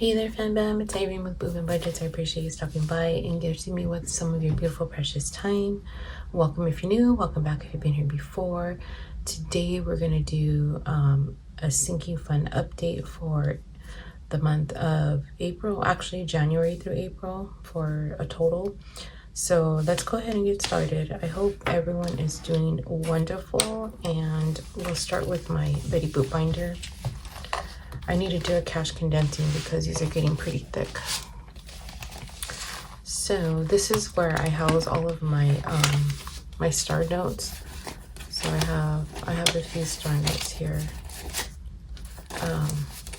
Hey there, FanBam. It's Irene with Boobin Budgets. I appreciate you stopping by and gifting me with some of your beautiful, precious time. Welcome if you're new. Welcome back if you've been here before. Today, we're going to do a Sinking Fund update for the month of April, actually January through April for a total. So let's go ahead and get started. I hope everyone is doing wonderful, and we'll start with my Betty Boop binder. I need to do a cash condensing because these are getting pretty thick. So this is where I house all of my my star notes. So I have a few star notes here.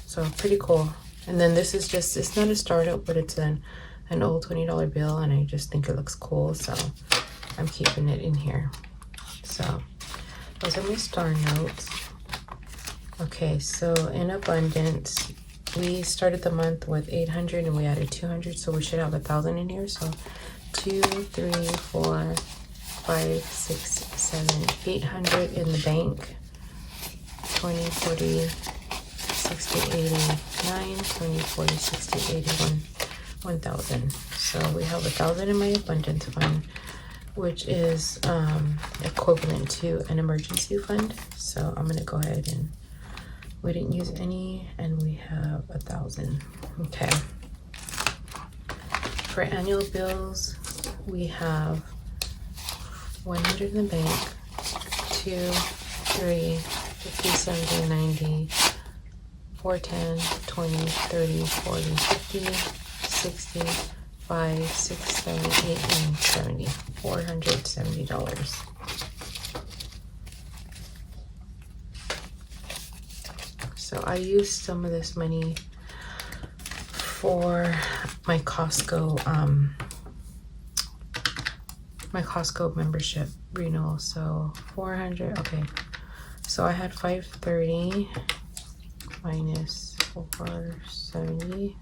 So pretty cool. And then this is just, it's not a star note, but it's an old $20 bill, and I just think it looks cool, so I'm keeping it in here. So those are my star notes. Okay, so in abundance, we started the month with 800 and we added 200, so we should have 1,000 in here. So 2, 3, 4, 5, 6, 7, 800 in the bank. 20, 40, 60, 80, 9, 20, 40, 60, 81, 1,000. So we have 1,000 in my abundance fund, which is equivalent to an emergency fund. So I'm gonna go ahead and, we didn't use any, and we have 1,000. Okay. For annual bills, we have 100 in the bank, 2, 3, 50, 70, 90, 4, 10, 20, 30, 40, 50, 60, 5, 6, 7, 8, 9, 70. $470. So I used some of this money for my Costco membership renewal. So 400. Okay, so I had 530 minus 470.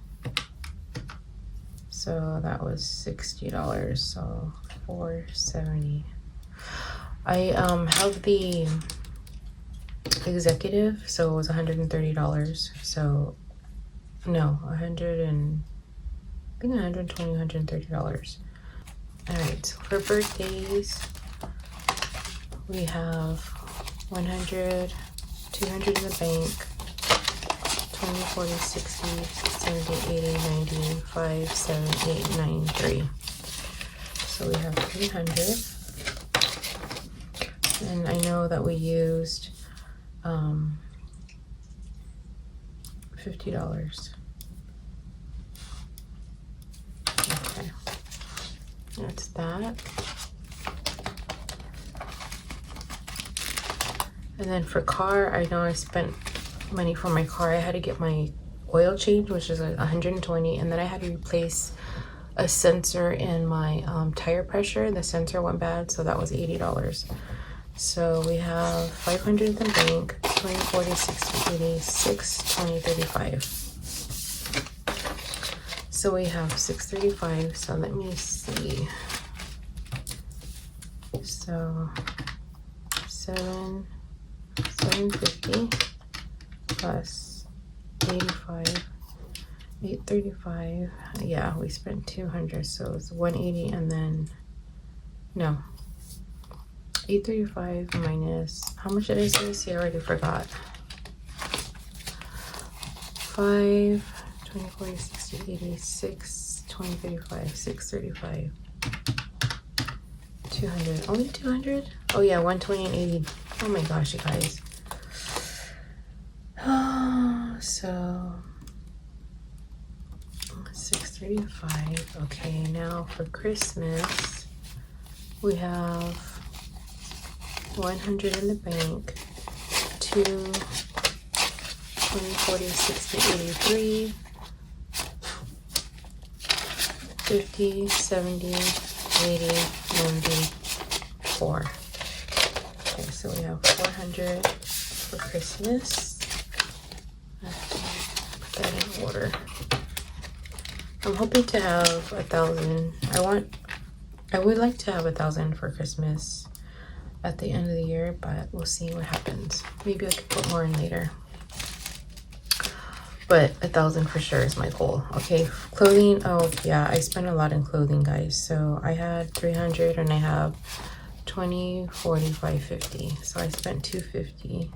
So that was $60. So 470. I have the executive, so it was $130. So no, I think $120, $130. All right, so for birthdays, we have 100, 200 in the bank, 20, 40, 60, 70, 80, 90, 5, 7, 8, 9, 3. So we have 300. And I know that we used $50. Okay, that's that. And then for car, I know I spent money for my car. I had to get my oil change, which is $120, and then I had to replace a sensor in my tire pressure. The sensor went bad, so that was $80. So we have 500 in the bank, 20, 40, 60, 80, 6, 20, 35. So we have 635. So let me see. So 750 plus 85, 835. Yeah, we spent 200, so it's 180, and then no. 835 minus, how much did I say? See, I already forgot. 5, 20, 40, 60, 80, 6, 20, 35, 635. 200, only 200? Oh yeah, 120 and 80. Oh my gosh, you guys. So 635. Okay, now for Christmas, we have 100 in the bank, 2, 20, 40, 60, 83, 50, 70, 80, 94. Okay, so we have 400 for Christmas. Put that in order. I'm hoping to have 1,000. I would like to have 1,000 for Christmas at the end of the year, but we'll see what happens. Maybe I could put more in later. but 1,000 for sure is my goal. Okay, clothing. Oh yeah, I spent a lot in clothing, guys. So I had 300 and I have 20, 45, 50. So I spent 250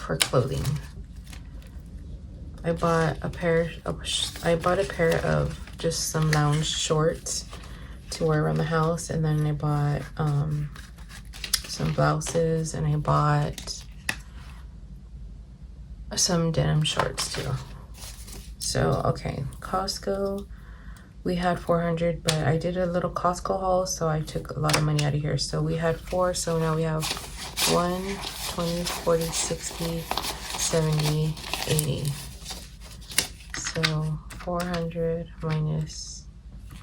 for clothing. I bought a pair of just some lounge shorts to wear around the house, and then I bought some blouses, and I bought some denim shorts too. So okay, Costco, we had 400, but I did a little Costco haul, so I took a lot of money out of here. So we had 4, so now we have 1, 20, 40, 60, 70, 80. So 400 minus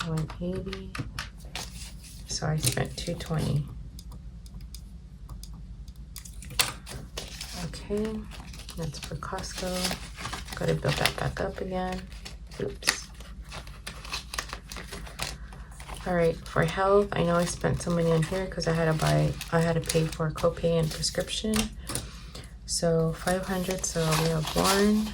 180. So I spent 220. Okay, that's for Costco. Gotta build that back up again. Oops. All right, for health, I know I spent some money on here because I had to pay for a copay and prescription. So 500, so we have 1,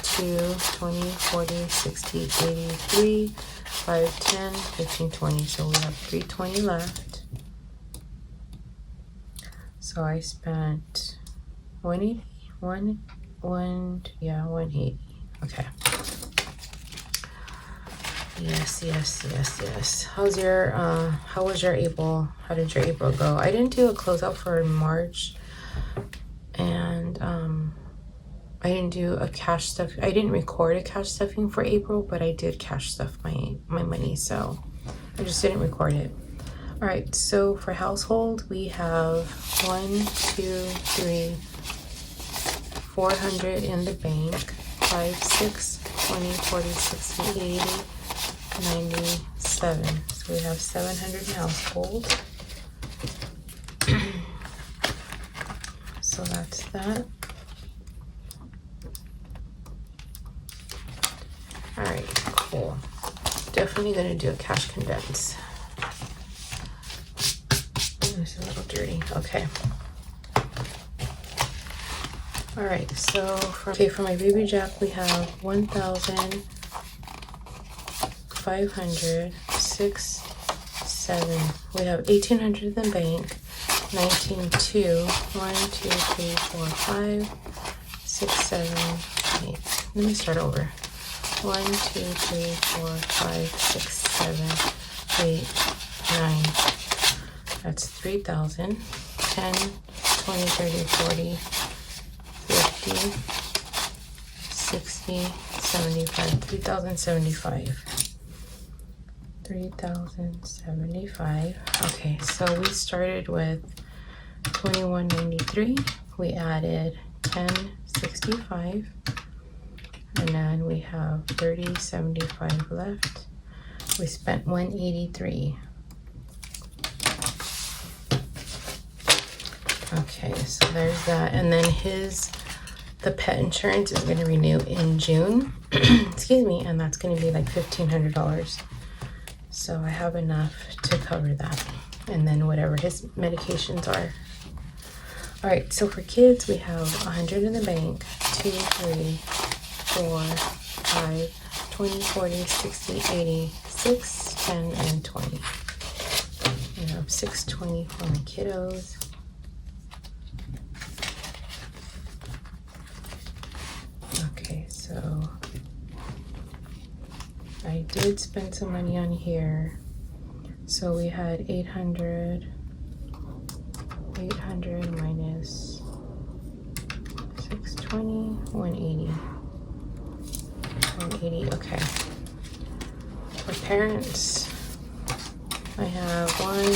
2, 20, 40, 60, 83, 5, 10, 15, 20. So we have 320 left. So I spent 180, 180. Okay. Yes. How was your April? How did your April go? I didn't do a closeout for March, and I didn't do a cash stuff. I didn't record a cash stuffing for April, but I did cash stuff my money, so I just didn't record it. All right, so for household, we have 1, 2, 3, 400 in the bank, 5, 6, 20, 40, 60, 80, 97. So we have 700 in household. So that's that. All right, cool. Definitely gonna do a cash condense. It's a little dirty. Okay. All right, so for my baby Jack, we have 1,500, 6, 7. We have 1,800 in the bank, 19,2, 1, 2, 3, 4, 5, 6, 7, 8. Let me start over. 1, 2, 3, 4, 5, 6, 7, 8, 9. That's 3,000. 10, 20, 30, 40, 50, 60, 75, 3,075. 3,075. Okay, so we started with 2193. We added 1065, and then we have 3075 left. We spent 183. Okay, so there's that. And then the pet insurance is going to renew in June. Excuse me, and that's going to be like $1,500. So I have enough to cover that. And then whatever his medications are. All right, so for kids, we have 100 in the bank, 2, 3, 4, 5, 20, 40, 60, 80, 6, 10, and 20. We have 620 for my kiddos. Okay, so I did spend some money on here. So we had 800 minus 620, 180. 180, okay. For parents, I have 1, 2,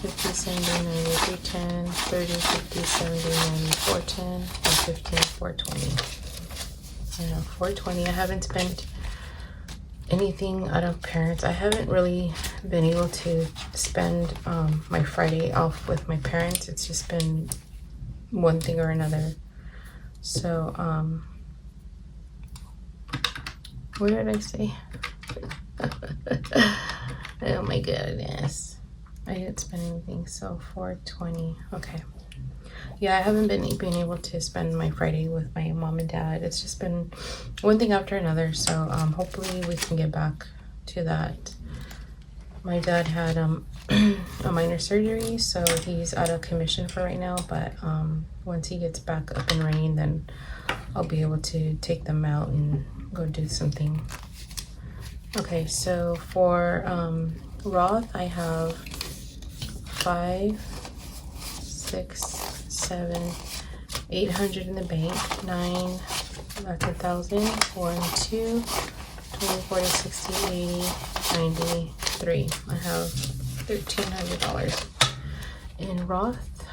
50, 70, 90, 10, 30, 50, 70, 90, 410, and 15, 420. I have 420. I haven't spent anything out of parents. I haven't really been able to spend my Friday off with my parents. It's just been one thing or another. So what did I say? Oh my goodness, I didn't spend anything. So 420. Okay, yeah, I haven't been being able to spend my Friday with my mom and dad. It's just been one thing after another. So hopefully we can get back to that. My dad had a minor surgery, so he's out of commission for right now. But once he gets back up and running, then I'll be able to take them out and go do something. Okay, so for Roth, I have 5, 6, 7, 800 in the bank, 9, that's 1,000, 1, 2, 20, 40, 60, 80, 93. I have $1,300 in Roth.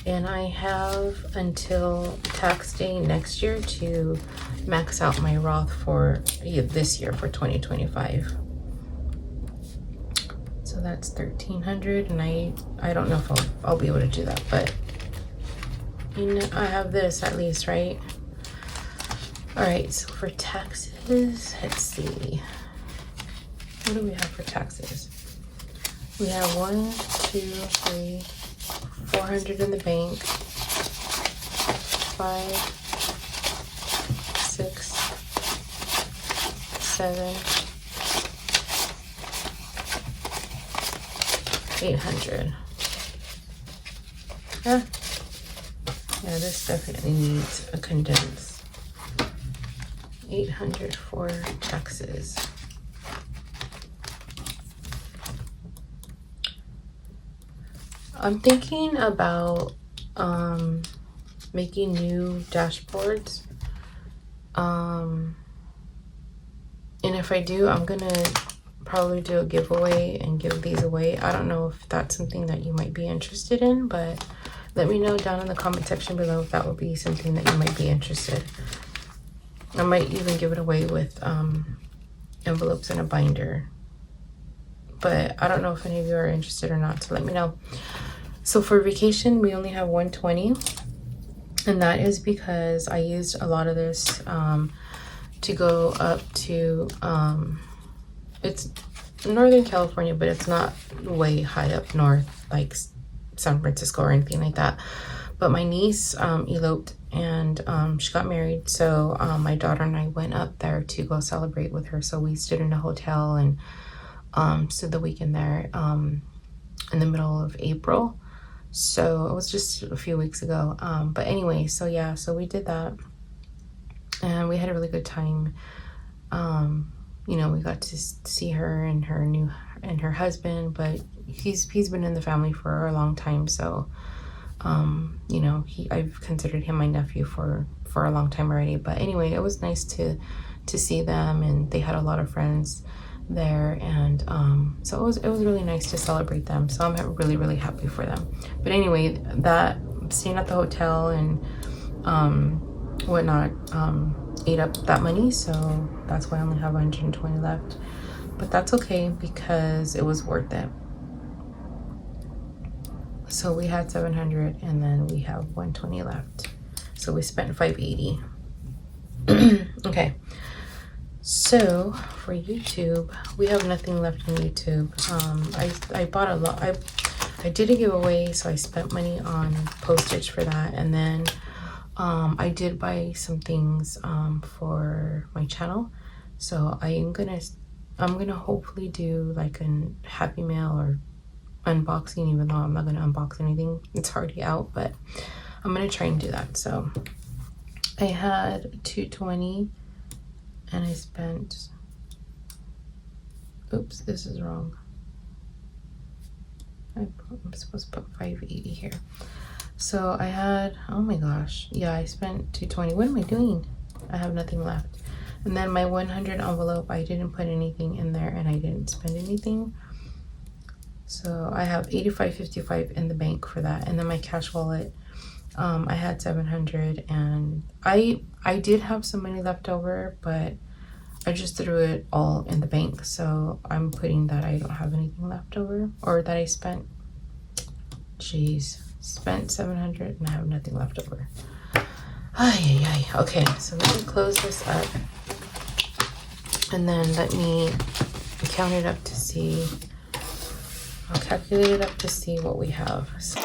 And I have until tax day next year to max out my Roth for this year, for 2025. So that's 1,300, and I don't know if I'll be able to do that, but you know, I have this at least, right? All right, so for taxes, let's see. What do we have for taxes? We have 1, 2, 3, 400 in the bank, 5, 6, 7, 800. Yeah, this definitely needs a condense. 800 for taxes. I'm thinking about making new dashboards. And if I do, I'm gonna probably do a giveaway and give these away. I don't know if that's something that you might be interested in, but let me know down in the comment section below if that would be something that you might be interested. I might even give it away with envelopes and a binder, but I don't know if any of you are interested or not, so let me know. So for vacation, we only have 120, and that is because I used a lot of this to go up to it's Northern California, but it's not way high up north like San Francisco or anything like that. But my niece eloped, and she got married, so my daughter and I went up there to go celebrate with her. So we stayed in a hotel and stood the weekend there in the middle of April. So it was just a few weeks ago. But anyway, so yeah, so we did that, and we had a really good time. You know, we got to see her and her husband, but he's been in the family for a long time. So, you know, I've considered him my nephew for a long time already. But anyway, it was nice to see them, and they had a lot of friends there, and so it was really nice to celebrate them. So I'm really, really happy for them. But anyway, that staying at the hotel and whatnot ate up that money, so that's why I only have 120 left. But that's okay because it was worth it. So we had 700, and then we have 120 left. So we spent 580. Okay. So for YouTube, we have nothing left on YouTube. I bought a lot. I did a giveaway, so I spent money on postage for that, and then I did buy some things for my channel. So I'm gonna hopefully do like a Happy Mail or unboxing, even though I'm not gonna unbox anything. It's already out, but I'm gonna try and do that. So I had 220. And I spent, oops, this is wrong. I'm supposed to put 580 here. So I had, oh my gosh, yeah, I spent 220. What am I doing? I have nothing left. And then my 100 envelope, I didn't put anything in there, and I didn't spend anything. So I have 85.55 in the bank for that. And then my cash wallet, I had 700, and I did have some money left over, but I just threw it all in the bank. So I'm putting that I don't have anything left over, or that I spent. Jeez, spent 700 and I have nothing left over. Ay. Okay, so let me close this up, and then let me count it up to see. I'll calculate it up to see what we have. So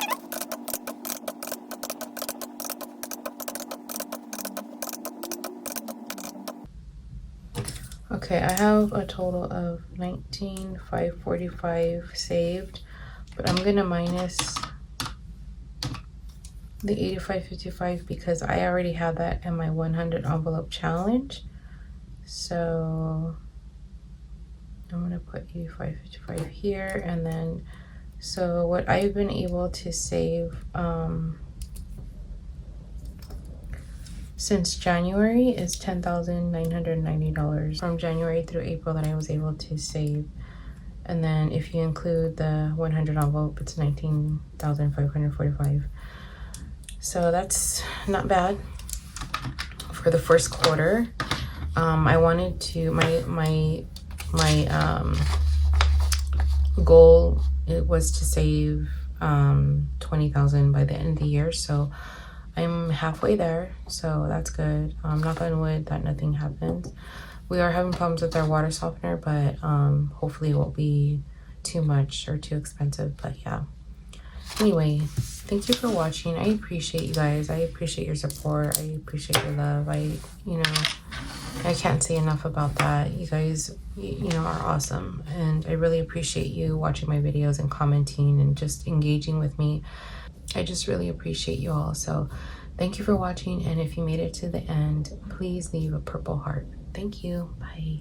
Okay, I have a total of 19,545 saved, but I'm gonna minus the 85.55 because I already have that in my 100 envelope challenge. So I'm gonna put 85.55 here, and then so what I've been able to save since January is $10,990 from January through April that I was able to save. And then if you include the 100 envelope, it's 19,545. So that's not bad for the first quarter. I wanted to my goal, it was to save 20,000 by the end of the year, so I'm halfway there, so that's good. Knock on wood that nothing happens. We are having problems with our water softener, but hopefully it won't be too much or too expensive. But yeah, anyway, thank you for watching. I appreciate you guys. I appreciate your support. I appreciate your love. I can't say enough about that. You guys, are awesome, and I really appreciate you watching my videos and commenting and just engaging with me. I just really appreciate you all. So thank you for watching, and if you made it to the end, please leave a purple heart. Thank you. Bye.